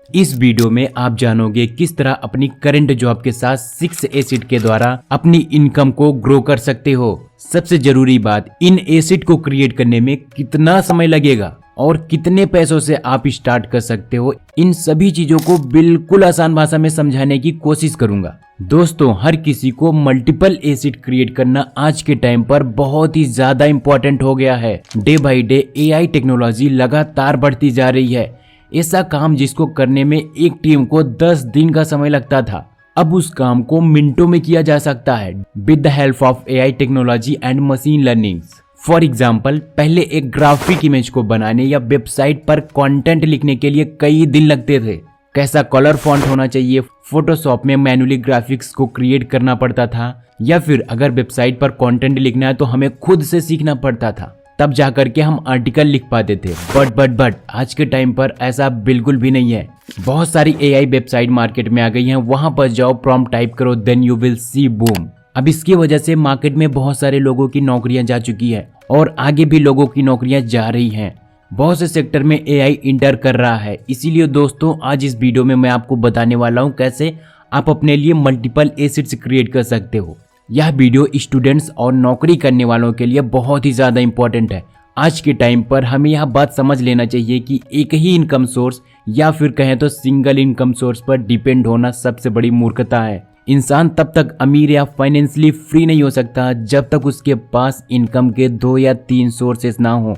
इस वीडियो में आप जानोगे किस तरह अपनी करंट जॉब के साथ 6 एसिड के द्वारा अपनी इनकम को ग्रो कर सकते हो। सबसे जरूरी बात, इन एसिड को क्रिएट करने में कितना समय लगेगा और कितने पैसों से आप स्टार्ट कर सकते हो, इन सभी चीजों को बिल्कुल आसान भाषा में समझाने की कोशिश करूंगा। दोस्तों, हर किसी को मल्टीपल एसिड क्रिएट करना आज के टाइम पर बहुत ही ज्यादा इम्पोर्टेंट हो गया है। Day by day AI technology लगातार बढ़ती जा रही है। ऐसा काम जिसको करने में एक टीम को 10 दिन का समय लगता था, अब उस काम को मिनटों में किया जा सकता है with the help of AI technology and machine learning. For example, पहले एक ग्राफिक इमेज को बनाने या वेबसाइट पर कंटेंट लिखने के लिए कई दिन लगते थे। कैसा कलर फॉन्ट होना चाहिए, फोटोशॉप में मैन्युअली ग्राफिक्स को क्रिएट करना पड़ता था, या फिर अगर वेबसाइट पर कंटेंट लिखना है तो हमें खुद से सीखना पड़ता था, तब जाकर के हम आर्टिकल लिख पाते थे। बट आज के टाइम पर ऐसा बिल्कुल भी नहीं है। बहुत सारी एआई वेबसाइट मार्केट में आ गई हैं, वहां पर जाओ, प्रॉम्प्ट टाइप करो, then you will see boom. अब इसकी वजह से मार्केट में बहुत सारे लोगों की नौकरियां जा चुकी है और आगे भी लोगों की नौकरियां जा रही हैं। बहुत से सेक्टर में एआई इंटर कर रहा है। इसीलिए दोस्तों, आज इस वीडियो में मैं आपको बताने वाला हूं कैसे आप अपने लिए मल्टीपल एसिड्स क्रिएट कर सकते हो। यह वीडियो स्टूडेंट्स और नौकरी करने वालों के लिए बहुत ही ज्यादा इंपॉर्टेंट है। आज के टाइम पर हमें यह बात समझ लेना चाहिए कि एक ही इनकम सोर्स या फिर कहें तो सिंगल इनकम सोर्स पर डिपेंड होना सबसे बड़ी मूर्खता है। इंसान तब तक अमीर या फाइनेंशियली फ्री नहीं हो सकता जब तक उसके पास इनकम के 2 या 3 सोर्सेस ना हो।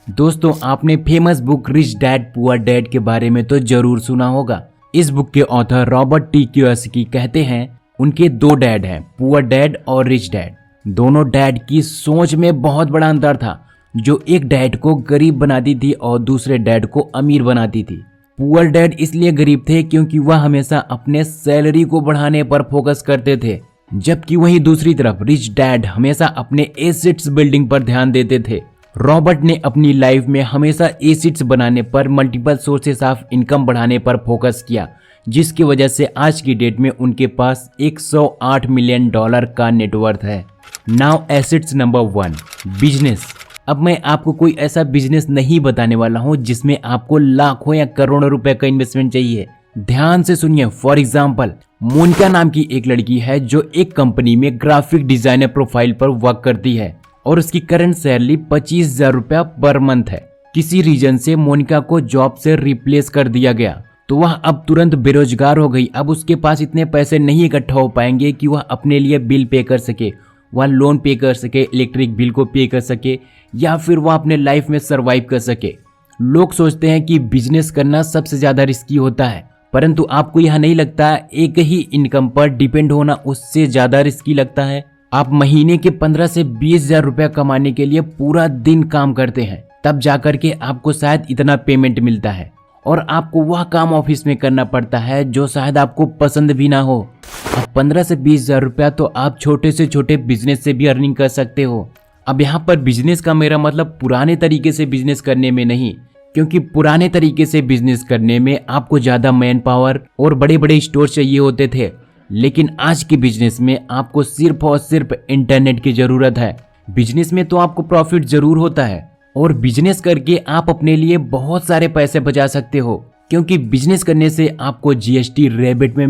दोस्तों, आपने famous book rich dad poor dad के बारे में तो जरूर सुना होगा। इस बुक के ऑथर रॉबर्ट टी कियोसाकी कहते हैं उनके 2 डैड हैं, पुअर डैड और रिच डैड। दोनों डैड की सोच में बहुत बड़ा अंतर था। जो एक डैड को गरीब बनाती थी और दूसरे डैड को अमीर बनाती थी। पुअर डैड इसलिए गरीब थे क्योंकि वह हमेशा अपने सैलरी को बढ़ाने पर फोकस करते थे, जबकि वहीं दूसरी तरफ रिच डैड हमेशा अपने एसेट्स बिल्डिंग पर ध्यान देते थे। रॉबर्ट ने अपनी लाइफ में हमेशा एसेट्स बनाने पर, मल्टीपल सोर्सेस ऑफ इनकम बढ़ाने पर फोकस किया, जिसकी वजह से आज की डेट में उनके पास $108 मिलियन का नेटवर्थ है। Now assets number 1, business. अब मैं आपको कोई ऐसा बिजनेस नहीं बताने वाला हूं जिसमें आपको लाखों या करोड़ों रुपए का इन्वेस्टमेंट चाहिए। ध्यान से सुनिए। फॉर एग्जाम्पल, मोनिका नाम की एक लड़की है जो एक कंपनी में ग्राफिक डिजाइनर प्रोफाइल पर वर्क करती है और उसकी करंट सैलरी 25,000 रुपया पर मंथ है। किसी रीजन से मोनिका को जॉब से रिप्लेस कर दिया गया तो वह अब तुरंत बेरोजगार हो गई। अब उसके पास इतने पैसे नहीं इकट्ठा हो पाएंगे कि वह अपने लिए बिल पे कर सके, वह लोन पे कर सके, इलेक्ट्रिक बिल को पे कर सके, या फिर वह अपने लाइफ में सरवाइव कर सके। लोग सोचते हैं कि बिजनेस करना सबसे ज्यादा रिस्की होता है, परंतु आपको यह नहीं लगता एक ही इनकम पर डिपेंड होना उससे ज्यादा रिस्की लगता है? आप महीने के 15 से 20,000 रुपया कमाने के लिए पूरा दिन काम करते हैं, तब जाकर के आपको शायद इतना पेमेंट मिलता है, और आपको वह काम ऑफिस में करना पड़ता है जो शायद आपको पसंद भी ना हो। अब 15 से 20,000 रुपया तो आप छोटे से छोटे बिजनेस से भी अर्निंग कर सकते हो। अब यहाँ पर बिजनेस का मेरा मतलब पुराने तरीके से बिजनेस करने में नहीं, क्योंकि पुराने तरीके से बिजनेस करने में आपको ज्यादा मैन पावर और बड़े बड़े स्टोर चाहिए होते थे, लेकिन आज के बिजनेस में आपको सिर्फ और सिर्फ इंटरनेट की जरूरत है। बिजनेस में तो आपको प्रॉफिट जरूर होता है और बिजनेस करके आप अपने लिए बहुत सारे पैसे बचा सकते हो, क्योंकि बिजनेस करने से आपको जीएसटी रिबेट में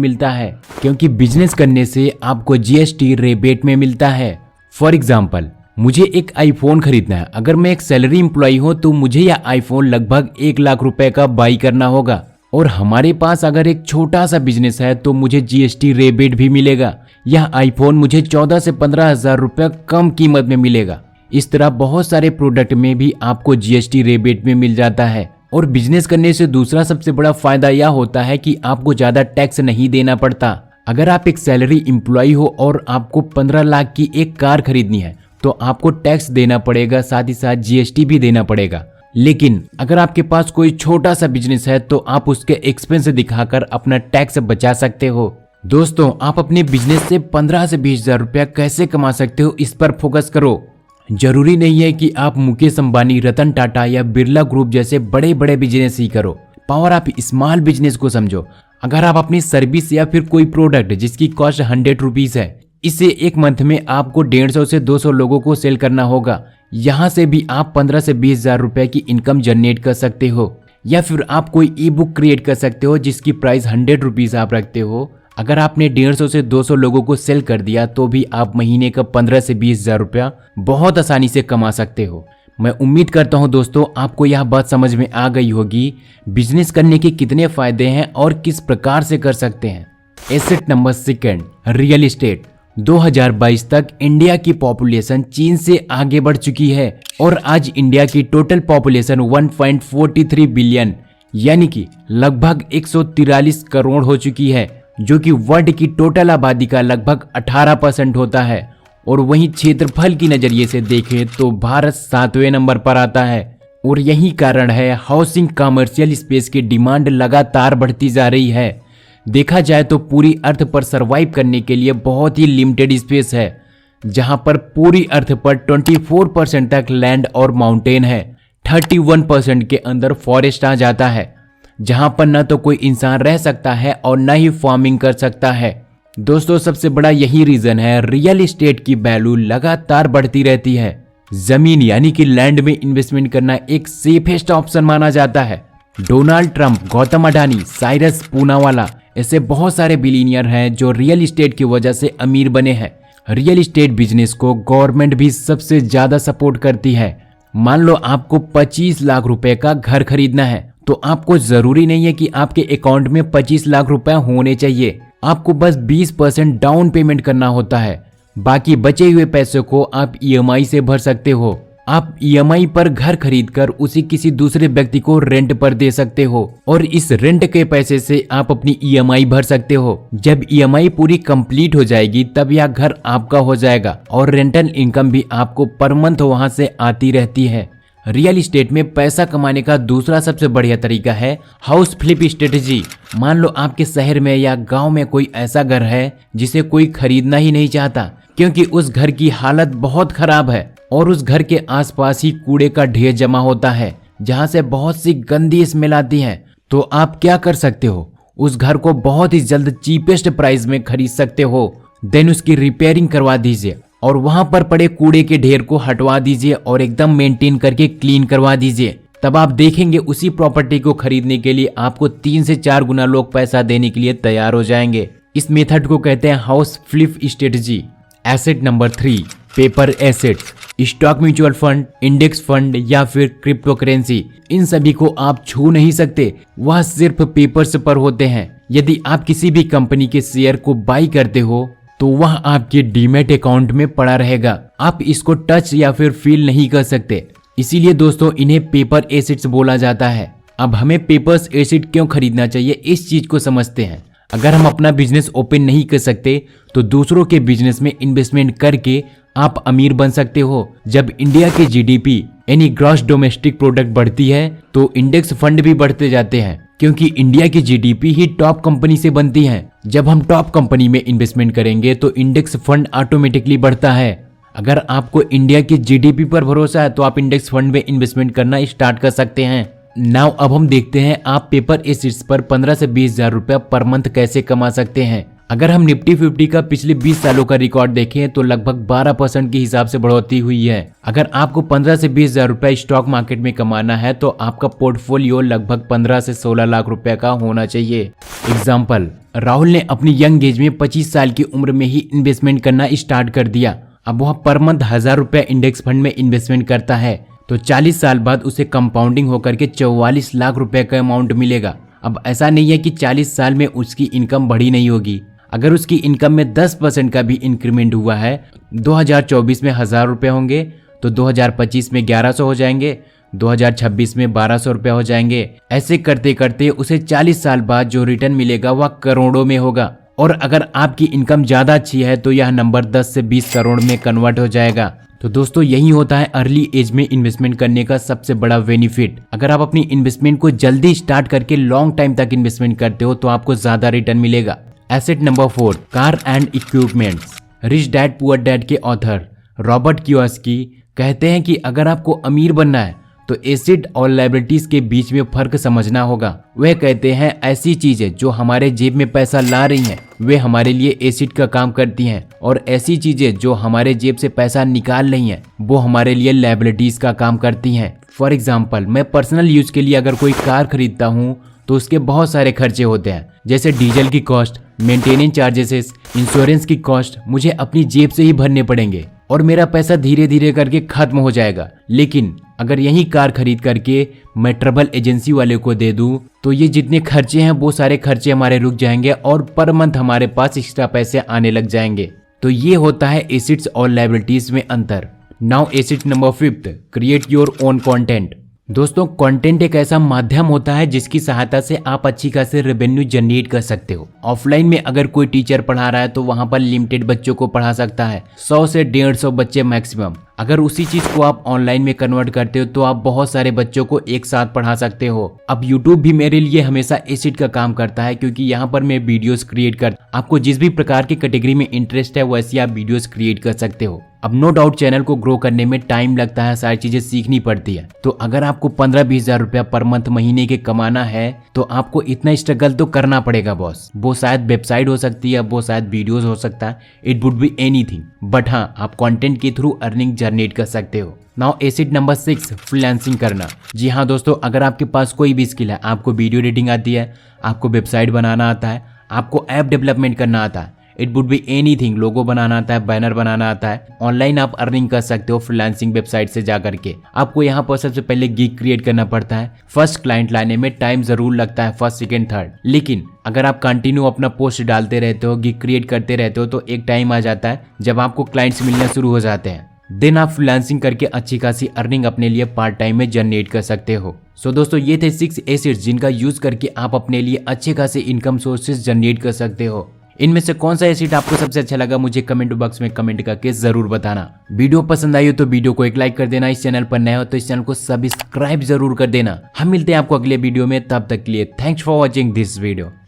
मिलता है। फॉर एग्जाम्पल, मुझे एक आईफोन खरीदना है। अगर मैं एक सैलरी एम्प्लॉय हूँ तो मुझे यह आईफोन लगभग 1 लाख रुपए का बाई करना होगा, और हमारे पास अगर एक छोटा सा बिजनेस है तो मुझे जीएसटी रिबेट भी मिलेगा। यह आईफोन मुझे 14 से 15,000 रुपया कम कीमत में मिलेगा। इस तरह बहुत सारे प्रोडक्ट में भी आपको जीएसटी रिबेट में मिल जाता है। और बिजनेस करने से दूसरा सबसे बड़ा फायदा यह होता है कि आपको ज्यादा टैक्स नहीं देना पड़ता। अगर आप एक सैलरी एम्प्लॉय हो और आपको 15 लाख की एक कार खरीदनी है तो आपको टैक्स देना पड़ेगा, साथ ही साथ जीएसटी भी देना पड़ेगा। लेकिन अगर आपके पास कोई छोटा सा बिजनेस है तो आप उसके एक्सपेंस दिखाकर अपना टैक्स बचा सकते हो। दोस्तों, आप अपने बिजनेस से 15 से 20,000 रुपया कैसे कमा सकते हो, इस पर फोकस करो। जरूरी नहीं है कि आप मुकेश अंबानी, रतन टाटा या बिरला ग्रुप जैसे बड़े बड़े बिजनेस ही करो। पावर आप स्मॉल बिजनेस को समझो। अगर आप अपनी सर्विस या फिर कोई प्रोडक्ट जिसकी कॉस्ट 100 रुपीज है, इसे एक मंथ में आपको 150 से 200 लोगों को सेल करना होगा। यहाँ से भी आप 15 से 20,000 रुपए की इनकम जनरेट कर सकते हो। या फिर आप कोई ई बुक क्रिएट कर सकते हो जिसकी प्राइस 100 रुपीज आप रखते हो। अगर आपने 150 से 200 लोगों को सेल कर दिया तो भी आप महीने का 15 से 20 हजार रुपया बहुत आसानी से कमा सकते हो। मैं उम्मीद करता हूं दोस्तों आपको यह बात समझ में आ गई होगी बिजनेस करने के कितने फायदे हैं और किस प्रकार से कर सकते हैं। Asset number 2, real estate. 2022 तक इंडिया की पॉपुलेशन चीन से आगे बढ़ चुकी है और आज इंडिया की टोटल पॉपुलेशन 1.43 बिलियन यानी कि लगभग 143 करोड़ हो चुकी है, जो कि वर्ल्ड की टोटल आबादी का लगभग 18% होता है। और वहीं क्षेत्रफल की नजरिए से देखें तो भारत 7वें नंबर पर आता है और यही कारण है हाउसिंग कमर्शियल स्पेस की डिमांड लगातार बढ़ती जा रही है। देखा जाए तो पूरी अर्थ पर सरवाइव करने के लिए बहुत ही लिमिटेड स्पेस है, जहां पर पूरी अर्थ पर 24% तक लैंड और माउंटेन है। 31% के अंदर फॉरेस्ट आ जाता है, जहां पर न तो कोई इंसान रह सकता है और न ही फार्मिंग कर सकता है। दोस्तों सबसे बड़ा यही रीजन है रियल एस्टेट की वैल्यू लगातार बढ़ती रहती है। जमीन यानी कि लैंड में इन्वेस्टमेंट करना एक सेफेस्ट ऑप्शन माना जाता है। डोनाल्ड ट्रंप, गौतम अडानी, साइरस पूनावाला ऐसे बहुत सारे बिलियनियर हैं जो रियल एस्टेट की वजह से अमीर बने हैं। रियल एस्टेट बिजनेस को गवर्नमेंट भी सबसे ज्यादा सपोर्ट करती है। मान लो आपको 25 लाख रुपए का घर खरीदना है तो आपको जरूरी नहीं है कि आपके अकाउंट में 25 लाख रुपए होने चाहिए। आपको बस 20% डाउन पेमेंट करना होता है। बाकी बचे हुए पैसे को आप ईएमआई से भर सकते हो। आप ईएमआई पर घर खरीदकर उसी किसी दूसरे व्यक्ति को रेंट पर दे सकते हो और इस रेंट के पैसे से आप अपनी ईएमआई भर सकते हो। जब ईएमआई पूरी कंप्लीट हो जाएगी तब यह घर आपका हो जाएगा और रेंटल इनकम भी आपको पर मंथ वहां से आती रहती है। रियल एस्टेट में पैसा कमाने का दूसरा सबसे बढ़िया तरीका है हाउस फ्लिप स्ट्रेटजी। मान लो आपके शहर में या गांव में कोई ऐसा घर है जिसे कोई खरीदना ही नहीं चाहता क्योंकि उस घर की हालत बहुत खराब है और उस घर के आसपास ही कूड़े का ढेर जमा होता है जहां से बहुत सी गंदी स्मेल आती है। तो आप क्या कर सकते हो, उस घर को बहुत ही जल्द चीपेस्ट प्राइस में खरीद सकते हो। देन उसकी रिपेयरिंग करवा दीजिए और वहां पर पड़े कूड़े के ढेर को हटवा दीजिए और एकदम मेंटेन करके क्लीन करवा दीजिए। तब आप देखेंगे उसी प्रॉपर्टी को खरीदने के लिए आपको 3 से 4 गुना लोग पैसा देने के लिए तैयार हो जाएंगे। इस मेथड को कहते हैं house flip strategy. Asset number 3, paper assets. Stock mutual fund, index fund या फिर क्रिप्टो करेंसी, इन सभी को आप छू नहीं सकते, वह सिर्फ पेपर्स पर होते हैं। यदि आप किसी भी कंपनी के शेयर को बाई करते हो तो वह आपके डीमैट अकाउंट में पड़ा रहेगा। आप इसको टच या फिर फील नहीं कर सकते, इसीलिए दोस्तों इन्हें पेपर एसेट्स बोला जाता है। अब हमें पेपर्स एसेट क्यों खरीदना चाहिए इस चीज को समझते हैं। अगर हम अपना बिजनेस ओपन नहीं कर सकते तो दूसरों के बिजनेस में इन्वेस्टमेंट करके आप अमीर बन सकते हो। जब इंडिया की जीडीपी यानी ग्रॉस डोमेस्टिक प्रोडक्ट बढ़ती है तो इंडेक्स फंड भी बढ़ते जाते हैं, क्योंकि इंडिया की जीडीपी ही टॉप कंपनी से बनती है। जब हम टॉप कंपनी में इन्वेस्टमेंट करेंगे तो इंडेक्स फंड ऑटोमेटिकली बढ़ता है। अगर आपको इंडिया की जीडीपी पर भरोसा है तो आप इंडेक्स फंड में इन्वेस्टमेंट करना स्टार्ट कर सकते हैं। नाउ अब हम देखते हैं आप पेपर एसेट्स पर 15 से 20 हजार रुपया पर मंथ कैसे कमा सकते हैं। अगर हम निफ्टी 50 का पिछले 20 सालों का रिकॉर्ड देखें तो लगभग 12% के हिसाब से बढ़ोतरी हुई है। अगर आपको 15 से 20 हजार रुपया स्टॉक मार्केट में कमाना है तो आपका पोर्टफोलियो लगभग 15 से 16 लाख रुपए का होना चाहिए। एग्जाम्पल, राहुल ने अपनी यंग एज में 25 साल की उम्र में ही इन्वेस्टमेंट करना स्टार्ट कर दिया। अब वह पर मंथ 1000 रुपया इंडेक्स फंड में इन्वेस्टमेंट करता है तो 40 साल बाद उसे कंपाउंडिंग होकर के 44 लाख रुपए का अमाउंट मिलेगा। अब ऐसा नहीं है कि 40 साल में उसकी इनकम बढ़ी नहीं होगी। अगर उसकी इनकम में 10% का भी इंक्रीमेंट हुआ है, 2024 में 1000 रुपए होंगे तो 2025 में 1100 हो जाएंगे, 2026 में 1200 रुपए हो जाएंगे। ऐसे करते करते उसे 40 साल बाद जो रिटर्न मिलेगा वह करोड़ों में होगा। और अगर आपकी इनकम ज्यादा अच्छी है तो यह नंबर 10 से 20 करोड़ में कन्वर्ट हो जाएगा। तो दोस्तों यही होता है अर्ली एज में इन्वेस्टमेंट करने का सबसे बड़ा बेनिफिट। अगर आप अपनी इन्वेस्टमेंट को जल्दी स्टार्ट करके लॉन्ग टाइम तक इन्वेस्टमेंट करते हो तो आपको ज्यादा रिटर्न मिलेगा। Asset number 4, car and equipments. Rich dad poor dad के ऑथर रॉबर्ट कियोसाकी कहते हैं कि अगर आपको अमीर बनना है तो एसिड और लायबिलिटीज के बीच में फर्क समझना होगा। वह कहते हैं ऐसी चीजें जो हमारे जेब में पैसा ला रही हैं वे हमारे लिए एसिड का काम करती हैं, और ऐसी चीजें जो हमारे जेब से पैसा निकाल रही हैं वो हमारे लिए लायबिलिटीज का काम करती हैं। फॉर एग्जाम्पल, मैं पर्सनल यूज के लिए अगर कोई कार खरीदता हूँ तो उसके बहुत सारे खर्चे होते हैं, जैसे डीजल की कॉस्ट, मेंटेनेंस चार्जेस, इंश्योरेंस की कॉस्ट मुझे अपनी जेब से ही भरने पड़ेंगे और मेरा पैसा धीरे धीरे करके खत्म हो जाएगा। लेकिन अगर यही कार खरीद करके मैं ट्रैवल एजेंसी वाले को दे दूं तो ये जितने खर्चे हैं वो सारे खर्चे हमारे रुक जाएंगे और पर मंथ हमारे पास एक्स्ट्रा पैसे आने लग जाएंगे। तो ये होता है एसिड्स और लायबिलिटीज में अंतर। Now acid number 5, create your own content. दोस्तों, कंटेंट एक ऐसा माध्यम होता है जिसकी सहायता से आप अच्छी खासी रेवेन्यू जनरेट कर सकते हो। ऑफलाइन में अगर कोई टीचर पढ़ा रहा है तो वहां पर लिमिटेड बच्चों को पढ़ा सकता है, 100 से 150 बच्चे मैक्सिमम। अगर उसी चीज को आप ऑनलाइन में कन्वर्ट करते हो तो आप बहुत सारे बच्चों को एक साथ पढ़ा सकते हो। अब यूट्यूब भी मेरे लिए हमेशा एसिड का काम करता है, क्योंकि यहाँ पर मैं वीडियोस क्रिएट कर, आपको जिस भी प्रकार की कैटेगरी में इंटरेस्ट है वैसी आप वीडियोस क्रिएट कर सकते हो। अब नो डाउट चैनल को ग्रो करने में टाइम लगता है, सारी चीजें सीखनी पड़ती है। तो अगर आपको 15-20 हजार रुपया पर मंथ महीने के कमाना है तो आपको इतना स्ट्रगल तो करना पड़ेगा बॉस। वो शायद वेबसाइट हो सकती है, वो शायद वीडियोस हो सकता है, it would be anything, but हाँ आप कंटेंट के थ्रू अर्निंग जनरेट कर सकते हो। नाउ एसिड नंबर 6, फ्रीलांसिंग करना। जी हाँ दोस्तों, अगर आपके पास कोई भी स्किल है, आपको वीडियो एडिटिंग आती है, आपको वेबसाइट बनाना आता है, आपको ऐप डेवलपमेंट करना आता है, इट वुड बी एनीथिंग, लोगो बनाना आता है, बैनर बनाना आता है, ऑनलाइन आप अर्निंग कर सकते हो फ्रीलांसिंग वेबसाइट से जाकर के। आपको यहाँ पर सबसे पहले गिग क्रिएट करना पड़ता है। फर्स्ट क्लाइंट लाने में टाइम जरूर लगता है, फर्स्ट, सेकंड, थर्ड, लेकिन अगर आप कंटिन्यू अपना पोस्ट डालते रहते हो, गिग क्रिएट करते रहते हो तो एक टाइम आ जाता है जब आपको क्लाइंट्स मिलना शुरू हो जाते हैं। देन आप फ्रीलांसिंग करके अच्छी खासी अर्निंग अपने लिए पार्ट टाइम में जनरेट कर सकते हो। सो दोस्तों, ये थे 6 एसिड्स जिनका यूज करके आप अपने लिए अच्छे खासे इनकम सोर्सेज जनरेट कर सकते हो। इनमें से कौन सा एसिड आपको सबसे अच्छा लगा मुझे कमेंट बॉक्स में कमेंट करके जरूर बताना। वीडियो पसंद आई हो तो वीडियो को एक लाइक कर देना, इस चैनल पर नए हो तो इस चैनल को सब्सक्राइब जरूर कर देना। हम मिलते हैं आपको अगले वीडियो में, तब तक के लिए thanks for watching this video.